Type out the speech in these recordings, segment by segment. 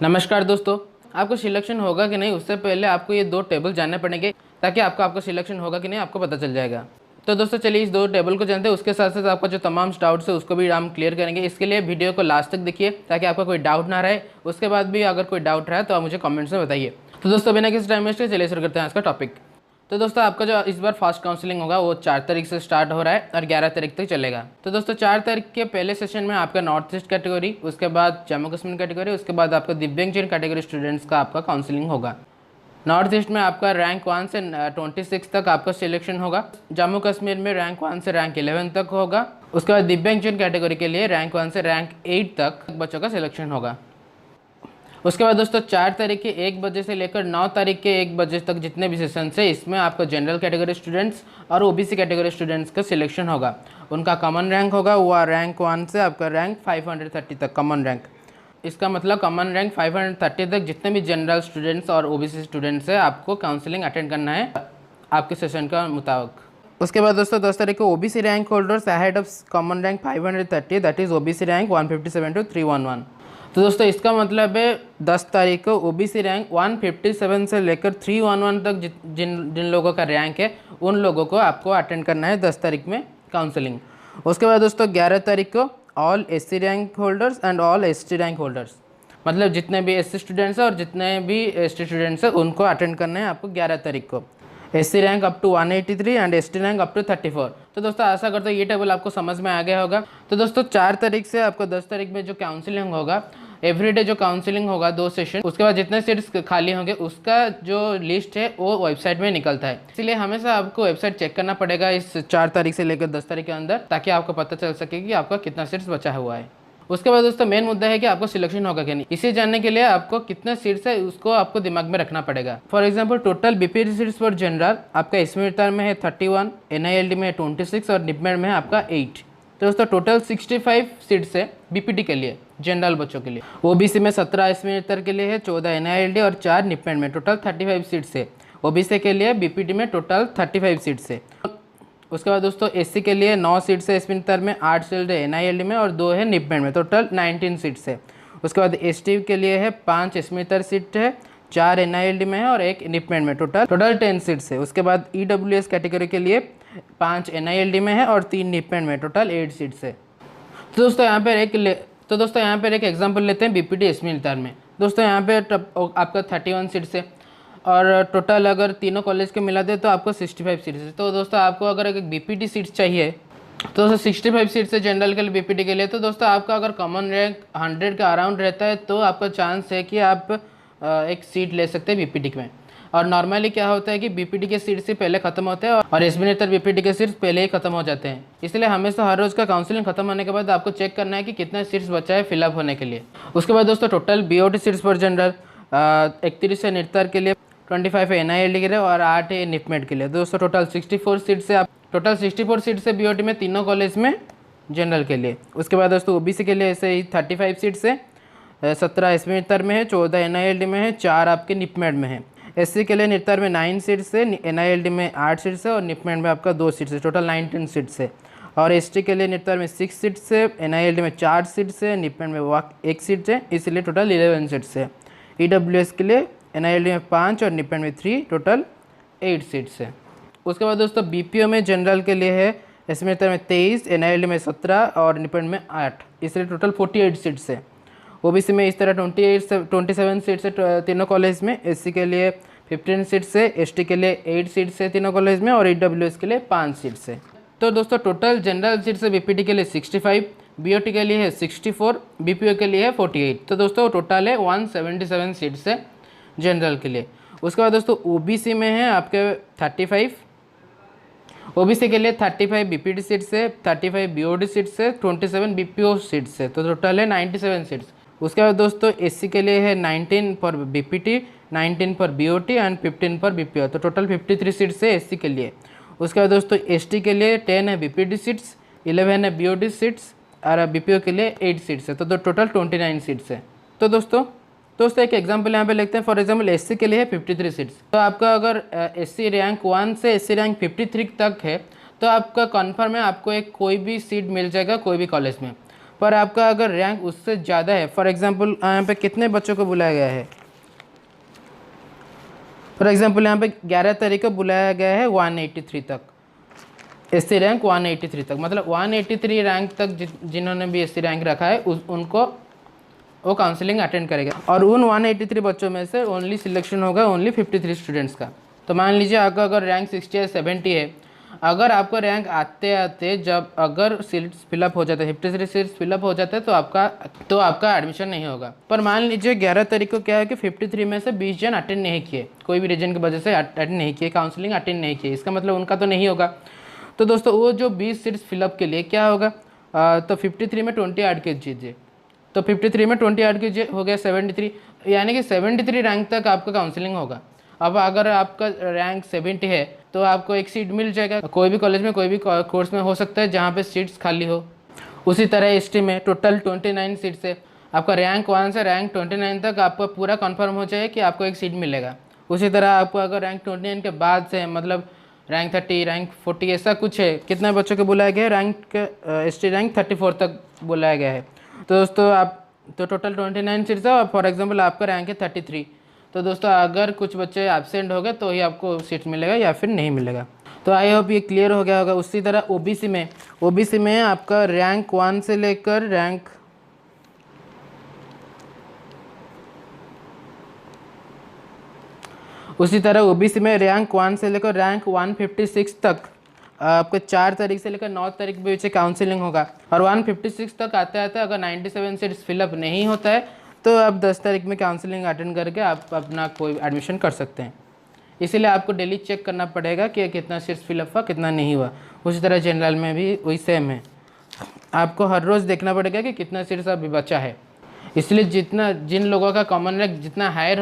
नमस्कार दोस्तों, आपको सिलेक्शन होगा कि नहीं उससे पहले आपको ये दो टेबल जानने पड़ेंगे ताकि आपका सिलेक्शन होगा कि नहीं आपको पता चल जाएगा। तो दोस्तों चलिए इस दो टेबल को जानते हैं, उसके साथ साथ आपका जो तमाम डाउट्स है उसको भी हम क्लियर करेंगे। इसके लिए वीडियो को लास्ट तक देखिए ताकि आपका कोई डाउट ना रहे। उसके बाद भी अगर कोई डाउट रहा तो आप मुझे कमेंट्स में बताइए। तो दोस्तों बिना किसी टाइम वेस्ट के चलिए शुरू करते हैं आज का टॉपिक। तो दोस्तों आपका जो इस बार फर्स्ट काउंसलिंग होगा वो 4 तारीख से स्टार्ट हो रहा है और 11 तारीख तक चलेगा। तो दोस्तों 4 तारीख के पहले सेशन में आपका नॉर्थ ईस्ट कैटेगरी, उसके बाद जम्मू कश्मीर कैटेगरी, उसके बाद आपका दिव्यांगजन कैटेगरी स्टूडेंट्स का आपका काउंसलिंग होगा। नॉर्थ ईस्ट में आपका रैंक 1 से 26 तक आपका सिलेक्शन होगा। जम्मू कश्मीर में रैंक 1 से रैंक 11 तक होगा। उसके बाद दिव्यांगजन कैटेगरी के लिए रैंक 1 से रैंक 8 तक बच्चों का सिलेक्शन होगा। उसके बाद दोस्तों 4 तारीख के 1 बजे से लेकर 9 तारीख के 1 बजे तक जितने भी सेशन है इसमें आपका जनरल कैटेगरी स्टूडेंट्स और ओबीसी कैटेगरी स्टूडेंट्स का सिलेक्शन होगा। उनका कॉमन रैंक होगा वो रैंक 1 से आपका रैंक 530 तक कॉमन रैंक। इसका मतलब कॉमन रैंक 530 तक जितने भी जनरल स्टूडेंट्स और ओबीसी स्टूडेंट्स है आपको काउंसलिंग अटेंड करना है आपके सेशन का मुताबिक। उसके बाद दोस्तों 10 तारीख को OBC rank holders ahead of common rank 530 that is OBC rank 157 to 311। तो दोस्तों इसका मतलब है 10 तारीख को ओबीसी रैंक 157 से लेकर 311 तक जिन लोगों का रैंक है उन लोगों को आपको अटेंड करना है 10 तारीख में काउंसलिंग। उसके बाद दोस्तों 11 तारीख को all SC rank holders and all ST rank holders, मतलब जितने भी एससी स्टूडेंट्स हैं और जितने भी एसटी स्टूडेंट्स हैं उनको अटेंड करना है आपको 11 तारीख को। SC rank up to 183 and ST rank up to 34। तो दोस्तों आशा करते हैं ये टेबल आपको समझ में आ गया होगा। तो दोस्तों 4 तारीख से आपको 10 तारीख में जो काउंसलिंग होगा, एवरीडे जो काउंसलिंग होगा 2 सेशन, उसके बाद जितने सीट्स खाली होंगे उसका जो लिस्ट है वो वेबसाइट में निकलता है। इसलिए हमेशा आपको वेबसाइट चेक करना पड़ेगा इस 4 तारीख से लेकर 10 तारीख के अंदर, ताकि आपको पता चल सके कि आपका कितना सीट्स बचा हुआ है। उसके बाद दोस्तों मेन मुद्दा है कि आपको सिलेक्शन होगा कि नहीं। इसे जानने के लिए आपको कितने सीट्स है उसको आपको दिमाग में रखना पड़ेगा। For example total BPT seats for general आपका इसमें विस्तार में है 31, एनआईएलडी में 26 और निपमेड में है आपका 8। तो दोस्तों टोटल 65 सीट्स है बीपीटी के लिए जनरल बच्चों के लिए। ओबीसी में 17 इसमें विस्तार के लिए है, 14 एनआईएलडी और 4 निपमेड में, टोटल 35 सीट्स है। ओबीसी के लिए बीपीटी में टोटल 35 सीट्स है। उसके बाद दोस्तों एससी के लिए 9 सीट्स है इसमें में, 8 सीट है एनआईएलडी में और 2 है निपमेड में, टोटल 19 सीट्स है। उसके बाद एसटी के लिए है 5 इसमें सीट है, 4 एनआईएलडी में है और 1 निपमेड में, टोटल 10 सीट्स है। उसके बाद ईडब्ल्यूएस कैटेगरी के लिए 5 एनआईएलडी में है और 3 निपमेड में, टोटल 8 सीट्स है। तो दोस्तों यहाँ पर एक एग्जाम्पल लेते हैं बीपीटी इसमें में। दोस्तों यहाँ पे आपका 31 सीट्स है और टोटल अगर तीनों कॉलेज के मिला दे तो आपको 65 सीट्स है। तो दोस्तों आपको अगर एक बीपीटी सीट्स चाहिए तो दोस्तों 65 सीट्स है जनरल के लिए बीपीटी के लिए। तो दोस्तों आपका अगर कॉमन रैंक 100 के अराउंड रहता है तो आपका चांस है कि आप एक सीट ले सकते हैं बीपीटी में। और नॉर्मली क्या होता है कि बीपीटी के सीट्स ही पहले खत्म होते हैं और एसबी बीपीटी के सीट्स पहले ही खत्म हो जाते हैं। इसलिए हमेशा हर रोज़ का काउंसलिंग खत्म होने के बाद आपको चेक करना है कि कितना सीट्स बचा है फिलअप होने के लिए। उसके बाद दोस्तों total BOT seats for general 31 है निर्तर के लिए, 25 है एनआईएलडी के लिए और 8 है निपमेड के लिए। दोस्तों टोटल 64 सीट्स है, टोटल 64 सीट्स है बीओटी में तीनों कॉलेज में जनरल के लिए। उसके बाद दोस्तों ओबीसी के लिए ऐसे ही 35 सीट्स है, 17 इसमें निर्तर में है, 14 एनआईएलडी में है, 4 आपके निपमेड में है। एससी के लिए निर्तर में 9 सीट्स है, एनआईएलडी में 8 सीट्स है और निपमेड में आपका 2 सीट्स है, टोटल 19 सीट्स है। और एसटी के लिए निर्तर में 6 सीट्स है, एनआईएलडी में 4 सीट्स है, निपमेड में 1 सीट है, इसलिए टोटल 11 सीट्स है। ईडब्ल्यूएस के लिए एनआईएलडी में 5 और निपमेड में 3, टोटल 8 सीट्स है। उसके बाद दोस्तों बीपीओ में जनरल के लिए है इसमें में 23, एनआईएलडी में 17 और निपमेड में 8, इसलिए टोटल 48 सीट्स है। ओबीसी में इस तरह 27 सीट्स है तीनों कॉलेज में। एससी के लिए 15 सीट्स है, एसटी के लिए 8 सीट्स है तीनों कॉलेज में और ईडब्ल्यूएस के लिए 5 सीट्स है। तो दोस्तों टोटल जनरल सीट्स है बीपीटी के लिए 65, बीओटी के लिए है 64, बीपीओ के लिए है 48। तो दोस्तों टोटल है 177 सीट्स है जनरल के लिए। उसके बाद दोस्तों ओबीसी में है आपके 35, ओबीसी के लिए 35 बीपीटी सीट्स है, 35 बीओडी सीट्स है, 27 बीपीओ सीट्स है, तो टोटल है 97 सीट्स। उसके बाद दोस्तों एससी के लिए है 19 for BPT, 19 for BOT and 15 for BPO, तो टोटल 53 सीट्स है एससी के लिए। उसके बाद दोस्तों एसटी के लिए 10 है बीपीटी सीट्स, 11 है बीओडी सीट्स और बीपीओ के लिए 8 सीट्स है, तो टोटल 29 सीट्स है। तो दोस्तों एक एग्जांपल यहाँ पे लिखते हैं। फॉर एग्जांपल एससी के लिए है 53 सीट्स। तो आपका अगर एससी रैंक 1 से एससी रैंक 53 तक है तो आपका कन्फर्म है आपको एक कोई भी सीट मिल जाएगा कोई भी कॉलेज में। पर आपका अगर रैंक उससे ज़्यादा है, फॉर एग्जांपल यहाँ पे कितने बच्चों को बुलाया गया है, फॉर एग्जांपल यहाँ पे 11 तारीख को बुलाया गया है 183 तक, एससी रैंक 183 तक, मतलब 183 रैंक तक जिन्होंने भी एससी रैंक रखा है उनको वो काउंसलिंग अटेंड करेगा। और उन 183 बच्चों में से ओनली सिलेक्शन होगा ओनली 53 स्टूडेंट्स का। तो मान लीजिए आपका अगर रैंक 60 या 70 है, अगर आपका रैंक आते आते जब अगर सीट्स फिलअप हो जाता है, 53 सीट्स फिलअप हो जाता है तो आपका एडमिशन नहीं होगा। पर मान लीजिए 11 तारीख को क्या है कि 53 में से 20 जन अटेंड नहीं किए, कोई भी रीजन की वजह से अटेंड नहीं किए, काउंसलिंग अटेंड नहीं किए, इसका मतलब उनका तो नहीं होगा। तो दोस्तों वो जो 20 सीट्स फिलअप के लिए क्या होगा, तो 53 में 20 ऐड कीजिए, तो 53 में 20 ऐड कीजिए, हो गया 73, यानी कि 73 रैंक तक आपका काउंसलिंग होगा। अब अगर आपका रैंक 70 है तो आपको एक सीट मिल जाएगा, कोई भी कॉलेज में कोई भी कोर्स में हो सकता है जहाँ पे सीट्स खाली हो। उसी तरह एसटी में टोटल 29 सीट्स है, आपका रैंक 1 से रैंक 29 तक आपको पूरा कंफर्म हो जाए कि आपको एक सीट मिलेगा। उसी तरह आपको अगर रैंक 29 के बाद से मतलब रैंक 30, रैंक 40 ऐसा कुछ है, कितने बच्चों को बुलाया गया है, रैंक एसटी रैंक 34 तक बुलाया गया है। तो दोस्तों आप तो टोटल 29 सीट्स है और फॉर एग्जांपल आपका रैंक है 33, तो दोस्तों अगर कुछ बच्चे एब्सेंट हो गए तो ही आपको सीट मिलेगा या फिर नहीं मिलेगा। तो आई होप ये क्लियर हो गया होगा। उसी तरह ओबीसी में आपका रैंक 1 से लेकर रैंक रैंक 1 से लेकर रैंक 156 तक आपको 4 तारीख से लेकर 9 तारीख के बीच काउंसलिंग होगा। और 156 तक आते आते अगर 97 सीट्स फिलअप नहीं होता है तो आप 10 तारीख में काउंसलिंग अटेंड करके आप अपना कोई एडमिशन कर सकते हैं। इसीलिए आपको डेली चेक करना पड़ेगा कि कितना सीट्स फिलअप हुआ कितना नहीं हुआ। उसी तरह जनरल में भी वही सेम है, आपको हर रोज़ देखना पड़ेगा कि कितना सीट्स अभी बचा है। इसलिए जिन लोगों का कॉमन रैंक जितना हायर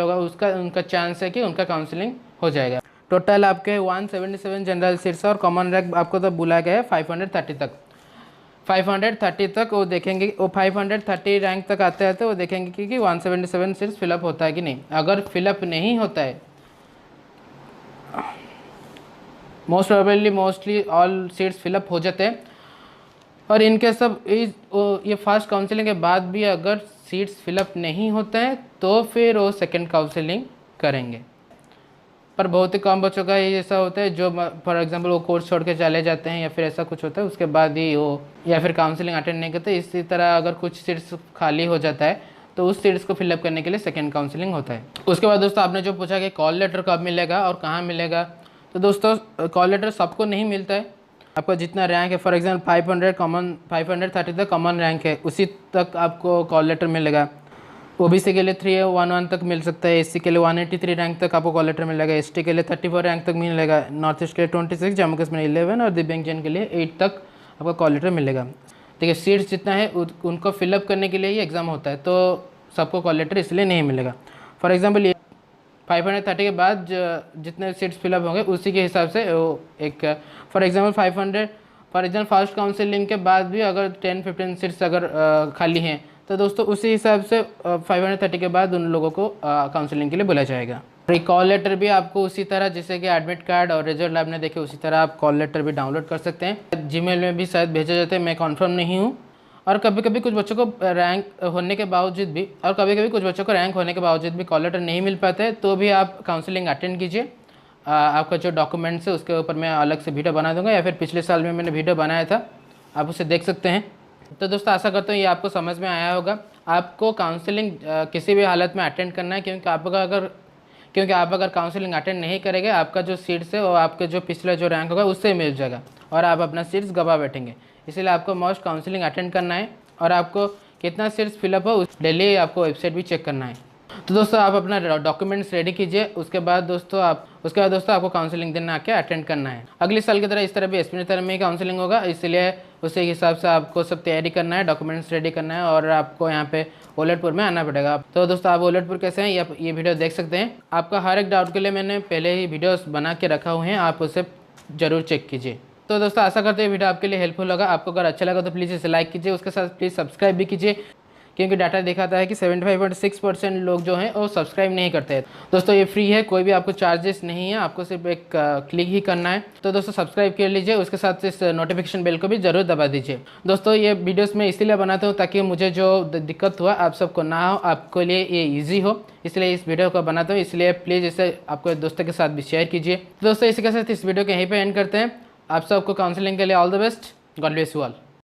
होगा उनका चांस है कि उनका काउंसलिंग हो जाएगा। टोटल आपके 177 जनरल सीट्स और कॉमन रैंक आपको तो बुलाया गया है 530 तक वो देखेंगे, वो 530 रैंक तक आते आते वो देखेंगे कि 177 सीट्स फिलअप होता है कि नहीं। अगर फिलअप नहीं होता है, मोस्टली ऑल सीट्स फिलअप हो जाते हैं और इनके सब ये फर्स्ट काउंसलिंग के बाद भी अगर सीट्स फिलअप नहीं होते हैं तो फिर वो सेकंड काउंसलिंग करेंगे। पर बहुत ही कम बच्चों का ये ऐसा होता है जो फॉर एग्जांपल वो कोर्स छोड़ के चले जाते हैं या फिर ऐसा कुछ होता है, उसके बाद ही वो या फिर काउंसलिंग अटेंड नहीं करते। इसी तरह अगर कुछ सीट्स खाली हो जाता है तो उस सीट्स को फिलअप करने के लिए सेकंड काउंसलिंग होता है। उसके बाद दोस्तों आपने जो पूछा कि कॉल लेटर कब मिलेगा और कहाँ मिलेगा, तो दोस्तों कॉल लेटर सबको नहीं मिलता है। आपका जितना रैंक है, फॉर एग्जाम्पल 530 तक कॉमन रैंक है, उसी तक आपको कॉल लेटर मिलेगा। ओबीसी के लिए 311 तक मिल सकता है, एससी के लिए 183 रैंक तक आपको कॉल लेटर मिलेगा, एसटी के लिए 34 रैंक तक मिलेगा, नॉर्थ ईस्ट के लिए 26, जम्मू कश्मीर 11 और दिव्यांगजन के लिए 8 तक आपको कॉल लेटर मिलेगा। देखिए सीट्स जितना है उनको फिलअप करने के लिए ही एग्ज़ाम होता है, तो सबको कॉल लेटर इसलिए नहीं मिलेगा। फॉर एग्जाम्पल ये 530 के बाद जितने सीट्स फिलअप होंगे उसी के हिसाब से वो एक फॉर एग्जाम्पल फर्स्ट काउंसलिंग के बाद भी अगर 10-15 सीट्स अगर खाली हैं तो दोस्तों उसी हिसाब से 530 के बाद उन लोगों को काउंसलिंग के लिए बुलाया जाएगा। कॉल लेटर भी आपको उसी तरह जैसे कि एडमिट कार्ड और रिजल्ट आपने देखे उसी तरह आप कॉल लेटर भी डाउनलोड कर सकते हैं। जीमेल में भी शायद भेजे जाते हैं, मैं कन्फर्म नहीं हूँ। और कभी कभी कुछ बच्चों को रैंक होने के बावजूद भी कॉल लेटर नहीं मिल पाते हैं, तो भी आप काउंसलिंग अटेंड कीजिए। आपका जो डॉक्यूमेंट्स है उसके ऊपर मैं अलग से वीडियो बना दूंगा, या फिर पिछले साल में मैंने वीडियो बनाया था, आप उसे देख सकते हैं। तो दोस्तों आशा करता हूँ ये आपको समझ में आया होगा। आपको काउंसलिंग किसी भी हालत में अटेंड करना है, क्योंकि आप अगर काउंसलिंग अटेंड नहीं करेंगे आपका जो सीट्स है वो आपके जो पिछला जो रैंक होगा उससे मिल जाएगा और आप अपना सीट्स गवा बैठेंगे। इसलिए आपको मस्ट काउंसलिंग अटेंड करना है और आपको कितना सीट्स फिलअप हो डेली आपको वेबसाइट भी चेक करना है। तो दोस्तों आप अपना डॉक्यूमेंट्स रेडी कीजिए, उसके बाद दोस्तों आपको काउंसलिंग दिन आके अटेंड करना है। अगले साल की तरह इस तरह भी एसपी तरह में ही काउंसलिंग होगा, इसलिए उसी हिसाब से आपको सब तैयारी करना है, डॉक्यूमेंट्स रेडी करना है और आपको यहाँ पे ओलटपुर में आना पड़ेगा। तो दोस्तों आप ओलटपुर कैसे हैं ये वीडियो देख सकते हैं। आपका हर एक डाउट के लिए मैंने पहले ही वीडियोस बना के रखा हुए हैं, आप उसे ज़रूर चेक कीजिए। तो दोस्तों आशा करते हैं वीडियो आपके लिए हेल्पफुल होगा। आपको अगर अच्छा लगा तो प्लीज़ इसे लाइक कीजिए, उसके साथ प्लीज़ सब्सक्राइब भी कीजिए, क्योंकि डाटा दिखाता है कि 75.6% लोग जो हैं वो सब्सक्राइब नहीं करते हैं। दोस्तों ये फ्री है, कोई भी आपको चार्जेस नहीं है, आपको सिर्फ एक क्लिक ही करना है। तो दोस्तों सब्सक्राइब कर लीजिए, उसके साथ इस नोटिफिकेशन बेल को भी ज़रूर दबा दीजिए। दोस्तों ये वीडियोस मैं इसीलिए बनाता हूँ ताकि मुझे जो दिक्कत हुआ आप सबको ना हो, आपके लिए ये ईजी हो, इसलिए इस वीडियो को बनाता हूँ। इसलिए प्लीज़ इसे आपके दोस्तों के साथ भी शेयर कीजिए। तो दोस्तों इसी के साथ इस वीडियो को यहीं पर एंड करते हैं। आप सबको काउंसलिंग के लिए all the best. God bless you all.